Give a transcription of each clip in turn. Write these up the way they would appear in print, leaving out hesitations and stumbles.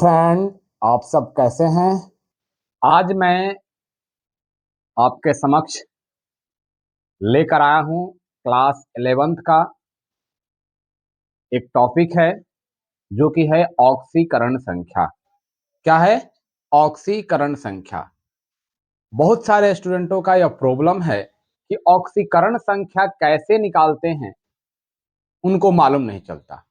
Friend, आप सब कैसे हैं? आज मैं आपके समक्ष लेकर आया हूँ क्लास 11th का एक टॉपिक है जो कि है ऑक्सीकरण संख्या। क्या है? ऑक्सीकरण संख्या। बहुत सारे स्टूडेंटों का यह प्रॉब्लम है कि ऑक्सीकरण संख्या कैसे निकालते हैं उनको मालूम नहीं चलता।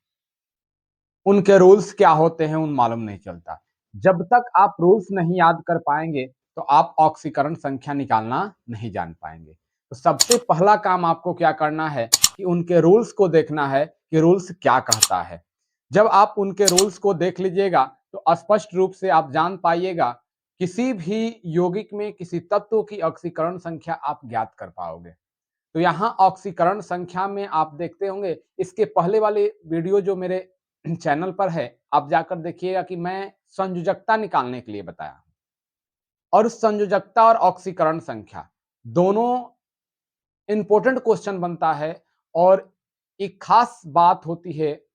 उनके रूल्स क्या होते हैं उन मालूम नहीं चलता। जब तक आप रूल्स नहीं याद कर पाएंगे तो आप ऑक्सीकरण संख्या निकालना नहीं जान पाएंगे। तो सबसे पहला काम आपको क्या करना है कि उनके रूल्स को देखना है कि रूल्स क्या कहता है। जब आप उनके रूल्स को देख लीजिएगा तो स्पष्ट रूप से आप जान पाइएगा, किसी भी यौगिक में किसी तत्व की ऑक्सीकरण संख्या आप ज्ञात कर पाओगे। तो यहाँ ऑक्सीकरण संख्या में आप देखते होंगे, इसके पहले वाले वीडियो जो मेरे चैनल पर है आप जाकर देखिएगा कि मैं संयोजकता निकालने के लिए बताया और संयोजकता और ऑक्सीकरण संख्या दोनों इंपॉर्टेंट क्वेश्चन बनता है। और एक खास बात होती है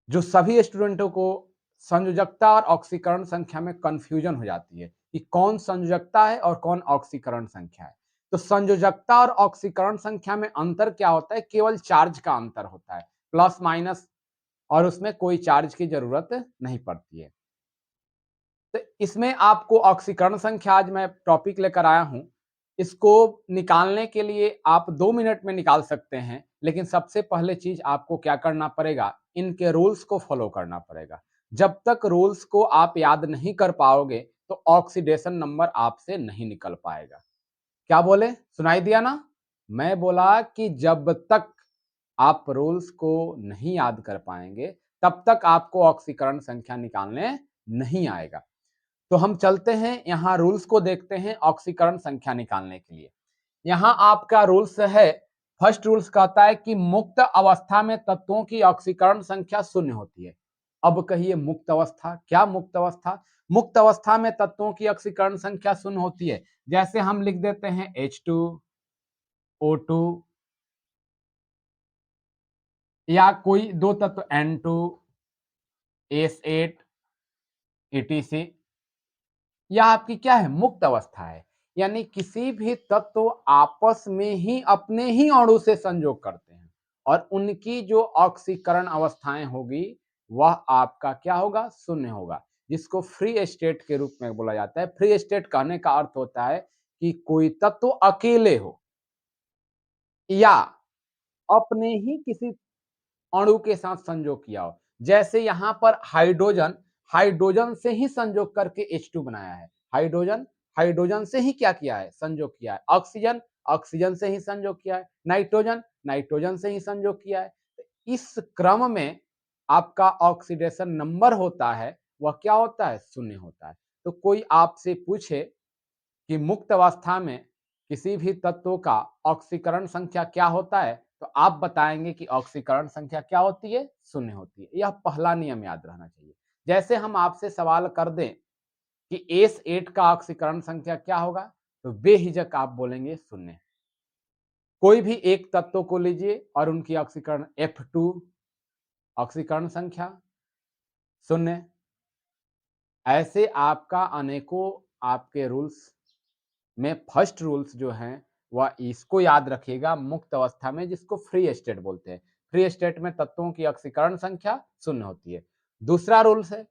जो सभी स्टूडेंटों को संयोजकता और ऑक्सीकरण संख्या में कंफ्यूजन हो जाती है कि कौन संयोजकता है और कौन ऑक्सीकरण संख्या है। तो संयोजकता और ऑक्सीकरण संख्या में अंतर क्या होता है? केवल चार्ज का अंतर होता है, प्लस माइनस, और उसमें कोई चार्ज की जरूरत नहीं पड़ती है। तो इसमें आपको ऑक्सीकरण संख्या आज मैं टॉपिक लेकर आया हूं, इसको निकालने के लिए आप 2 मिनट में निकाल सकते हैं, लेकिन सबसे पहले चीज आपको क्या करना पड़ेगा, इनके रूल्स को फॉलो करना पड़ेगा। जब तक रूल्स को आप याद नहीं कर पाओगे तो ऑक्सीडेशन नंबर आपसे नहीं निकल पाएगा। क्या बोले? सुनाई दिया ना? मैं बोला कि जब तक आप रूल्स को नहीं याद कर पाएंगे तब तक आपको ऑक्सीकरण संख्या निकालने नहीं आएगा। तो हम चलते हैं यहां रूल्स को देखते हैं ऑक्सीकरण संख्या निकालने के लिए। यहां आपका रूल्स है, फर्स्ट रूल्स कहता है कि मुक्त अवस्था में तत्वों की ऑक्सीकरण संख्या शून्य होती है। अब कहिए मुक्त अवस्था क्या? मुक्त अवस्था, मुक्त अवस्था में तत्वों की ऑक्सीकरण संख्या शून्य होती है। जैसे हम लिख देते हैं H2O2 या कोई दो तत्व N2S8 etc, यह आपकी क्या है? मुक्त अवस्था है। यानी किसी भी तत्व आपस में ही अपने ही अणु से संयोग करते हैं और उनकी जो ऑक्सीकरण अवस्थाएं होगी वह आपका क्या होगा? शून्य होगा, जिसको फ्री स्टेट के रूप में बोला जाता है। फ्री स्टेट कहने का अर्थ होता है कि कोई तत्व अकेले हो या अपने ही किसी अणु के साथ संयोग किया हो। जैसे यहां पर हाइड्रोजन, हाइड्रोजन से ही संयोग करके H2 बनाया है। हाइड्रोजन, हाइड्रोजन से ही क्या किया है? संयोग किया है। ऑक्सीजन, ऑक्सीजन से ही संयोग किया है। नाइट्रोजन, नाइट्रोजन से ही संयोग किया है। इस क्रम में आपका ऑक्सीडेशन नंबर होता है वह क्या होता है? शून्य होता है। तो कोई आपसे पूछे कि मुक्त अवस्था में किसी भी तत्व का ऑक्सीकरण संख्या क्या होता है, तो आप बताएंगे कि ऑक्सीकरण संख्या क्या होती है? शून्य होती है। यह पहला नियम याद रहना चाहिए। जैसे हम आपसे सवाल कर दें कि S8 का ऑक्सीकरण संख्या क्या होगा, तो बेहिजक आप बोलेंगे शून्य। कोई भी एक तत्व को लीजिए और उनकी ऑक्सीकरण F2 ऑक्सीकरण संख्या शून्य। ऐसे आपका अनेकों आपके रूल्स में फर्स्ट रूल्स जो हैं वह इसको याद रखिएगा, मुक्त अवस्था में जिसको फ्री स्टेट बोलते हैं। फ्री स्टेट में तत्वों की ऑक्सीकरण संख्या शून्य होती है। दूसरा रूल्स है,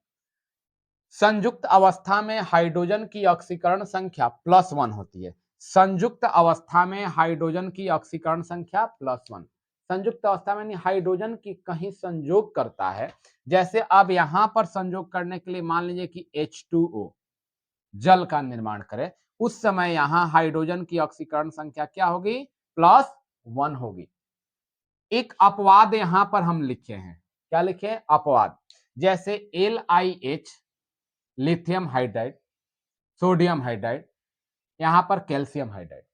संयुक्त अवस्था में हाइड्रोजन की ऑक्सीकरण संख्या +1 होती है। संयुक्त अवस्था में हाइड्रोजन की ऑक्सीकरण संख्या +1। संयुक्त अवस्था में हाइड्रोजन की कहीं संयोग करता है, जैसे अब यहां पर संयोग करने के लिए मान लीजिए कि H2O जल का निर्माण करे, उस समय यहां हाइड्रोजन की ऑक्सीकरण संख्या क्या होगी? +1 होगी। एक अपवाद यहां पर हम लिखे हैं। क्या लिखे? अपवाद। जैसे LiH lithium hydride, sodium hydride, यहां पर कैल्शियम हाइड्राइड,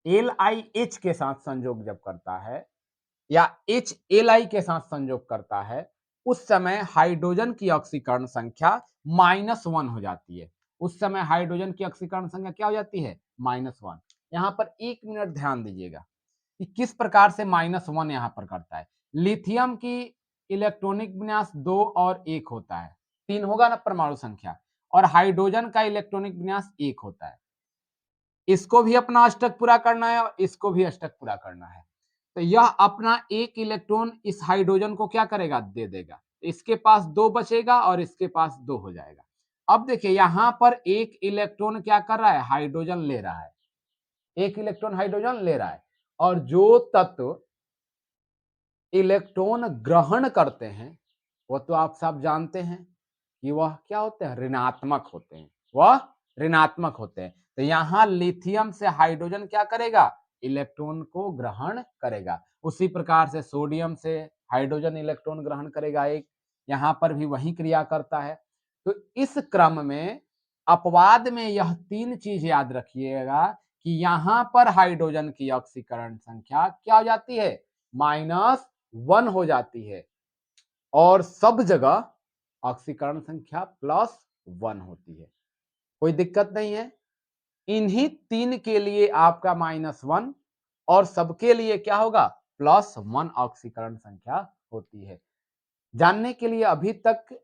LiH के साथ संयोग जब करता है या HLi के साथ संयोग करता है, उस समय हाइड्रोजन की ऑक्सीकरण संख्या -1 हो जाती है। उस समय हाइड्रोजन की ऑक्सीकरण संख्या क्या हो जाती है? -1। यहां पर 1 मिनट ध्यान दीजिएगा कि किस प्रकार से -1 यहां पर करता है। लिथियम की इलेक्ट्रॉनिक विन्यास 2 और 1 होता है, 3 होगा ना परमाणु संख्या, और हाइड्रोजन का इलेक्ट्रॉनिक विन्यास 1 होता है। इसको भी अपना अष्टक पूरा करना है और इसको भी अष्टक पूरा करना है। तो यह अपना एक इलेक्ट्रॉन इस हाइड्रोजन को क्या करेगा, दे देगा। इसके पास 2 बचेगा और इसके पास 2 हो जाएगा। अब देखिए यहां पर एक इलेक्ट्रॉन क्या कर रहा है, हाइड्रोजन ले रहा है, एक इलेक्ट्रॉन हाइड्रोजन ले रहा है, और जो तत्व इलेक्ट्रॉन ग्रहण करते हैं वो तो आप सब जानते हैं कि वह क्या होते हैं, ऋणात्मक होते हैं, वह ऋणात्मक होते हैं। तो यहां लिथियम से हाइड्रोजन क्या करेगा, इलेक्ट्रॉन को ग्रहण करेगा। उसी प्रकार से सोडियम से हाइड्रोजन इलेक्ट्रॉन ग्रहण करेगा एक, यहां पर भी वही क्रिया करता है। तो इस क्रम में अपवाद में यह 3 चीज याद रखिएगा कि यहां पर हाइड्रोजन की ऑक्सीकरण संख्या क्या हो जाती है, -1 हो जाती है, और सब जगह ऑक्सीकरण संख्या +1 होती है। कोई दिक्कत नहीं है। इन्हीं 3 के लिए आपका -1 और सबके लिए क्या होगा, +1 ऑक्सीकरण संख्या होती है। जानने के लिए अभी तक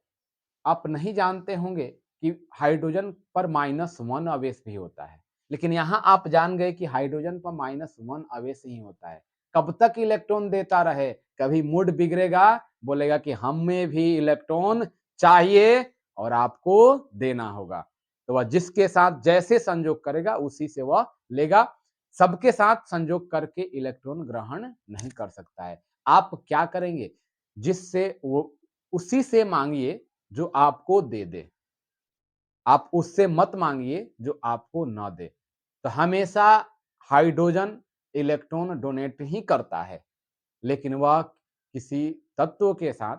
आप नहीं जानते होंगे कि हाइड्रोजन पर -1 आवेश भी होता है, लेकिन यहां आप जान गए कि हाइड्रोजन पर -1 आवेश ही होता है। कब तक इलेक्ट्रॉन देता रहे, कभी मूड बिगड़ेगा, बोलेगा कि हमें भी इलेक्ट्रॉन चाहिए और आपको देना होगा, तो वह जिसके साथ जैसे संयोग करेगा उसी से वह लेगा। सबके साथ संयोग करके इलेक्ट्रॉन ग्रहण नहीं कर सकता है। आप क्या करेंगे, जिससे वो उसी से मांगिए जो आपको दे दे, आप उससे मत मांगिए जो आपको न दे। तो हमेशा हाइड्रोजन इलेक्ट्रॉन डोनेट ही करता है, लेकिन वह किसी तत्व के साथ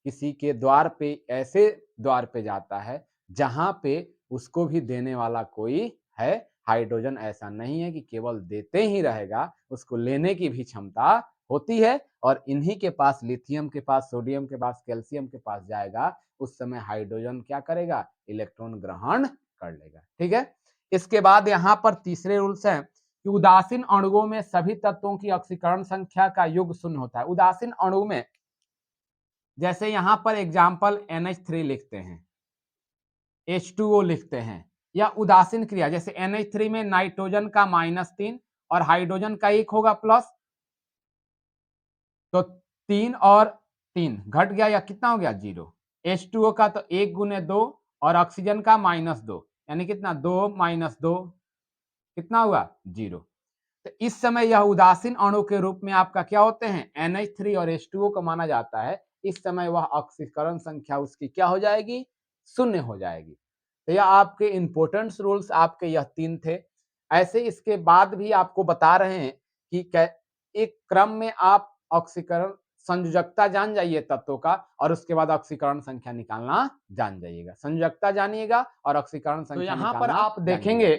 किसी के द्वार पे, ऐसे द्वार पे जाता है जहां पे उसको भी देने वाला कोई है। हाइड्रोजन ऐसा नहीं है कि केवल देते ही रहेगा, उसको लेने की भी क्षमता होती है, और इन्हीं के पास, लिथियम के पास, सोडियम के पास, कैल्शियम के पास जाएगा, उस समय हाइड्रोजन क्या करेगा, इलेक्ट्रॉन ग्रहण कर लेगा। ठीक है। इसके बाद यहां पर तीसरे रूल्स हैं कि उदासीन अणुओं में सभी तत्वों की ऑक्सीकरण संख्या का योग 0 होता है। उदासीन अणु में जैसे यहां पर एग्जाम्पल NH3 लिखते हैं, H2O लिखते हैं, या उदासीन क्रिया जैसे NH3 में नाइट्रोजन का -3 और हाइड्रोजन का 1 होगा प्लस, तो 3 और 3 घट गया, या कितना हो गया, 0। H2O का तो 1 गुने 2 और ऑक्सीजन का -2, यानी कितना, 2 - 2 कितना हुआ, 0। तो इस समय यह उदासीन अणु के रूप में आपका क्या होते हैं, NH3 और H2O को माना जाता है। इस समय वह ऑक्सीकरण संख्या उसकी क्या हो जाएगी, 0 हो जाएगी। तो यह आपके इंपोर्टेंट रूल्स आपके यह 3 थे। ऐसे इसके बाद भी आपको बता रहे हैं कि एक क्रम में आप ऑक्सीकरण संयोजकता जान जाइए तत्वों का, और उसके बाद ऑक्सीकरण संख्या निकालना जान जाइएगा। संयोजकता जानिएगा और ऑक्सीकरण संख्या, तो यहाँ पर आप देखेंगे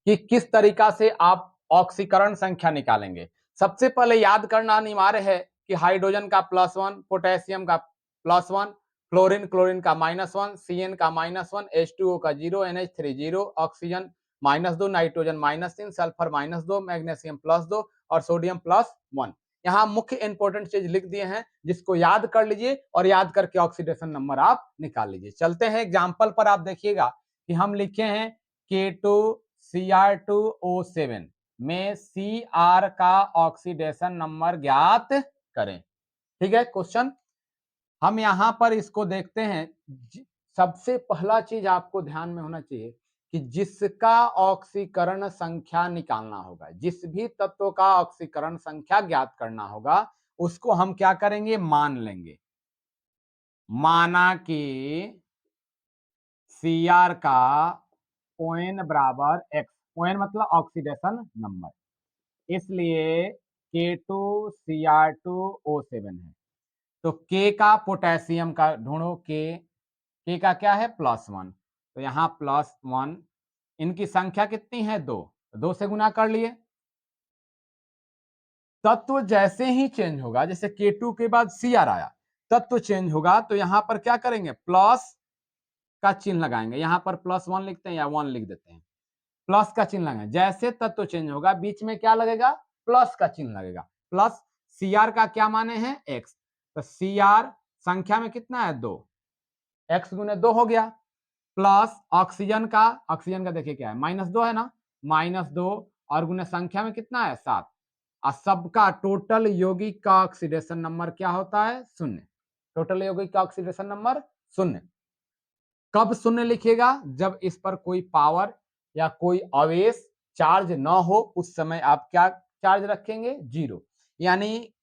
कि किस तरीका से आप ऑक्सीकरण संख्या निकालेंगे। सबसे पहले याद करना अनिवार्य है कि हाइड्रोजन का +1, पोटेशियम का +1, क्लोरीन का -1, CN का -1, H2O का 0, NH3 0, oxygen -2, nitrogen -3, sulphur -2, magnesium +2 और सोडियम +1। यहाँ मुख्य इंपोर्टेंट चीज लिख दिए हैं, जिसको याद कर लीजिए और याद करके ऑक्सीडेशन नंबर आप निकाल लीजिए। चलते हैं एग्जाम्पल पर। आप देखिएगा कि हम लिखे हैं K2Cr2O7 में Cr का ऑक्सीडेशन नंबर ज्ञात करें। ठीक है क्वेश्चन। हम यहां पर इसको देखते हैं। सबसे पहला चीज आपको ध्यान में होना चाहिए कि जिसका ऑक्सीकरण संख्या निकालना होगा, जिस भी तत्व का ऑक्सीकरण संख्या ज्ञात करना होगा, उसको हम क्या करेंगे, मान लेंगे। माना कि Cr का ON = X, ON मतलब ऑक्सीडेशन नंबर, इसलिए K2Cr2O7 है। तो K का पोटेशियम का ढूंढो, K का क्या है, +1, तो यहाँ +1, इनकी संख्या कितनी है, 2, 2 से गुना कर लिए। तत्व जैसे ही चेंज होगा, जैसे K2 के बाद Cr आया, तत्व चेंज होगा, तो यहां पर क्या करेंगे, प्लस का चिन्ह लगाएंगे। यहां पर +1 लिखते हैं या 1 लिख देते हैं, प्लस का चिन्ह लगाएंगे। जैसे तत्व चेंज होगा बीच में क्या लगेगा, प्लस का चिन्ह लगेगा। प्लस Cr का क्या माने हैं, X, तो Cr संख्या में कितना है 2, x गुने 2 हो गया, प्लस ऑक्सीजन का देखिए क्या है -2 है ना, -2 और गुने संख्या में कितना है 7, और सबका टोटल यौगिक का ऑक्सीडेशन नंबर क्या होता है 0। टोटल यौगिक का ऑक्सीडेशन नंबर 0। कब 0 लिखिएगा, जब इस पर कोई पावर या कोई आवेश चार्ज न हो, उस समय आप क्या चार्ज रखेंगे 0। यानी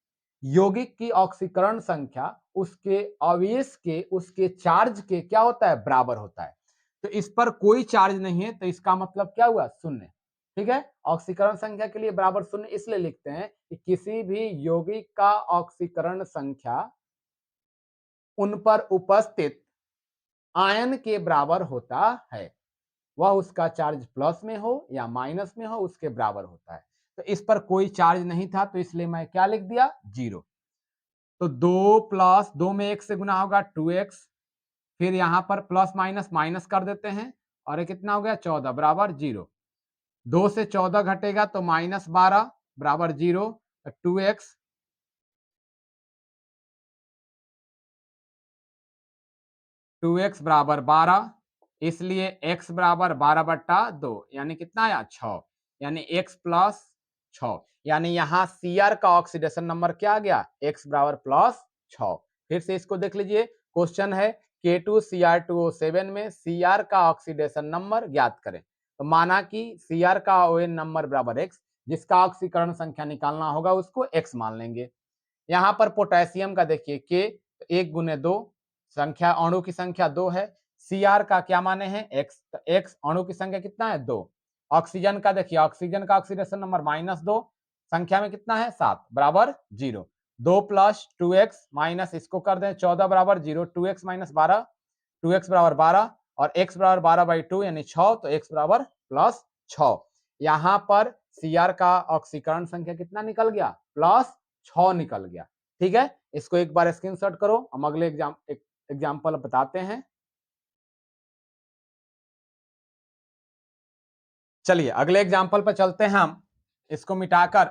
यौगिक की ऑक्सीकरण संख्या उसके आवेश के, उसके चार्ज के क्या होता है बराबर होता है। तो इस पर कोई चार्ज नहीं है, तो इसका मतलब क्या हुआ 0। ठीक है, ऑक्सीकरण संख्या के लिए बराबर 0 इसलिए लिखते हैं कि किसी भी यौगिक का ऑक्सीकरण संख्या उन पर उपस्थित आयन के बराबर होता है, वह उसका चार्ज प्लस में हो या माइनस में हो उसके बराबर होता है। तो इस पर कोई चार्ज नहीं था, तो इसलिए मैं क्या लिख दिया 0। तो 2 प्लस 2 में 1 से गुना होगा 2x, फिर यहाँ पर प्लस माइनस माइनस कर देते हैं, और ये कितना हो गया 14 बराबर 0। 2 से 14 घटेगा तो -12 बराबर 0। 2x 2x बराबर 12, इसलिए x बराबर 12/2, यानी कितना आया 6, यानी x प्लस 6, यानी यहाँ Cr का ऑक्सीडेशन नंबर क्या आ गया x बराबर प्लस 6। फिर से इसको देख लीजिए, क्वेश्चन है K2Cr2O7 में Cr का ऑक्सीडेशन नंबर ज्ञात करें। तो माना कि Cr का ON नंबर बराबर x, जिसका ऑक्सीकरण संख्या निकालना होगा उसको x मान लेंगे। यहाँ पर पोटेशियम का देखिए K 1 गुने 2, संख्या अणु की संख्या 2 है, Cr का क्या माने हैं x, तो x अणु की संख्या कितना है 2। ऑक्सीजन का देखिए, ऑक्सीजन का ऑक्सीडेशन नंबर -2, संख्या में कितना है 7 बराबर 0। 2 प्लस 2x माइनस इसको कर दें 14 बराबर 0, 2x माइनस 12, 2x बराबर 12 और x बराबर 12/2 यानी 6, तो x बराबर प्लस 6। यहाँ पर Cr का ऑक्सीकरण संख्या कितना निकल गया प्लस 6 निकल गया। ठीक है, इसको एक बार स्क्रीनशॉट करो, हम अगले एग्जाम्पल बताते हैं। चलिए अगले एग्जाम्पल पर चलते हैं हम, इसको मिटाकर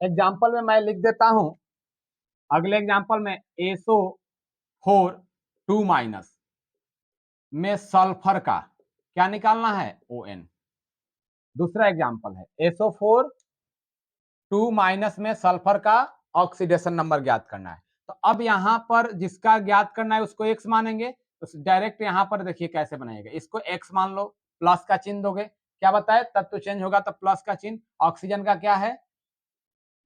एग्जाम्पल में मैं लिख देता हूं। अगले एग्जाम्पल में SO4 2 माइनस में सल्फर का क्या निकालना है ON। दूसरा एग्जाम्पल है SO4 2 माइनस में सल्फर का ऑक्सीडेशन नंबर ज्ञात करना है। तो अब यहाँ पर जिसका ज्ञात करना है उसको x मानेंगे, तो डायरेक्ट यहाँ पर देखिए कैसे बनाएगा, इसको x मान लो, प्लस का चिन्ह दोगे, क्या बताए तत्व चेंज होगा तो प्लस का चिन्ह। ऑक्सीजन का क्या है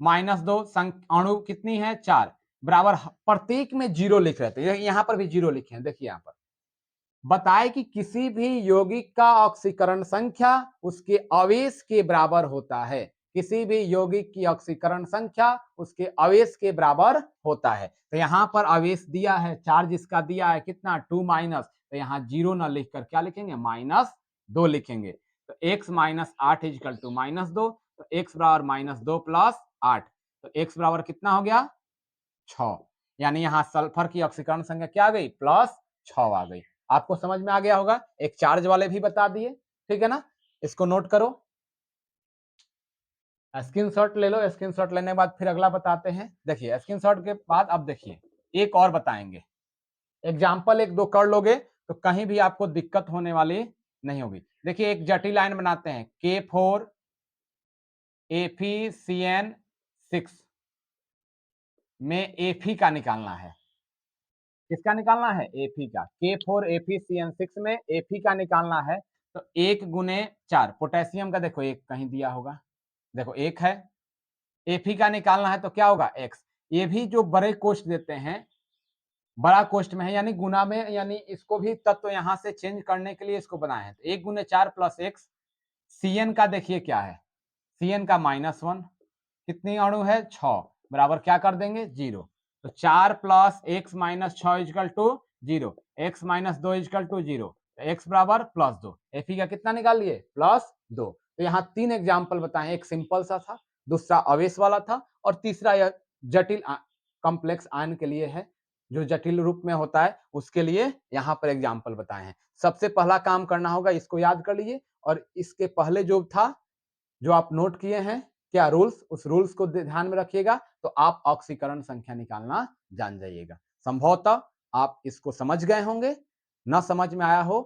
-2, अणु कितनी है 4 बराबर, प्रत्येक में 0 लिख रहे थे, यहाँ पर भी 0 लिखे हैं। देखिए यहाँ पर बताए कि किसी भी यौगिक का ऑक्सीकरण संख्या उसके आवेश के बराबर होता है। किसी भी यौगिक की ऑक्सीकरण संख्या उसके आवेश के बराबर होता है। तो यहाँ पर आवेश दिया है, चार्ज इसका दिया है कितना 2 माइनस, तो यहाँ 0 ना लिखकर क्या लिखेंगे -2 लिखेंगे। तो x माइनस 8 इजकल टू -2, तो x बराबर -2 प्लस 8, तो x बराबर कितना हो गया 6। यानी यहाँ सल्फर की ऑक्सीकरण संख्या क्या आ गई प्लस 6 आ गई। आपको समझ में आ गया होगा, एक चार्ज वाले भी बता दिए। ठीक है ना, इसको नोट करो, स्क्रीनशॉट ले लो। स्क्रीनशॉट लेने के बाद फिर अगला बताते हैं। देखिए स्क्रीनशॉट के बाद अब देखिए एक और बताएंगे, एग्जाम्पल एक दो कर लोगे तो कहीं भी आपको दिक्कत होने वाली नहीं होगी। देखिए एक जटिल लाइन बनाते हैं, K4FeCN6 में Fe का निकालना है। किसका निकालना है Fe का, K4FeCN6 में Fe का निकालना है। तो 1 गुने 4, पोटेशियम का देखो एक कहीं दिया होगा, देखो 1 है, Fe का निकालना है तो क्या होगा x। ये भी जो बड़े कोष्ठ देते हैं, बड़ा कोष्ठ में है यानी गुना में, यानी इसको भी तत्व यहां से चेंज करने के लिए इसको बनाए हैं। तो 1 गुने 4 प्लस x। Cn का देखिए क्या है, Cn का -1, कितनी अणु है 6 बराबर क्या कर देंगे 0। तो 4 plus x minus 6 equal to 0, x minus 2 equal to 0, तो x बराबर +2। Fe का कितना निकाल लिए +2। तो यहाँ 3 एग्जाम्पल बताए, एक सिंपल सा था, दूसरा आवेश वाला था, और तीसरा यह जटिल कॉम्प्लेक्स आयन के लिए है, जो जटिल रूप में होता है उसके लिए यहाँ पर एग्जाम्पल बताए हैं। सबसे पहला काम करना होगा, इसको याद कर लीजिए, और इसके पहले जो था जो आप नोट किए हैं क्या रूल्स, उस रूल्स को ध्यान में रखिएगा तो आप ऑक्सीकरण संख्या निकालना जान जाइएगा। संभवतः आप इसको समझ गए होंगे, ना समझ में आया हो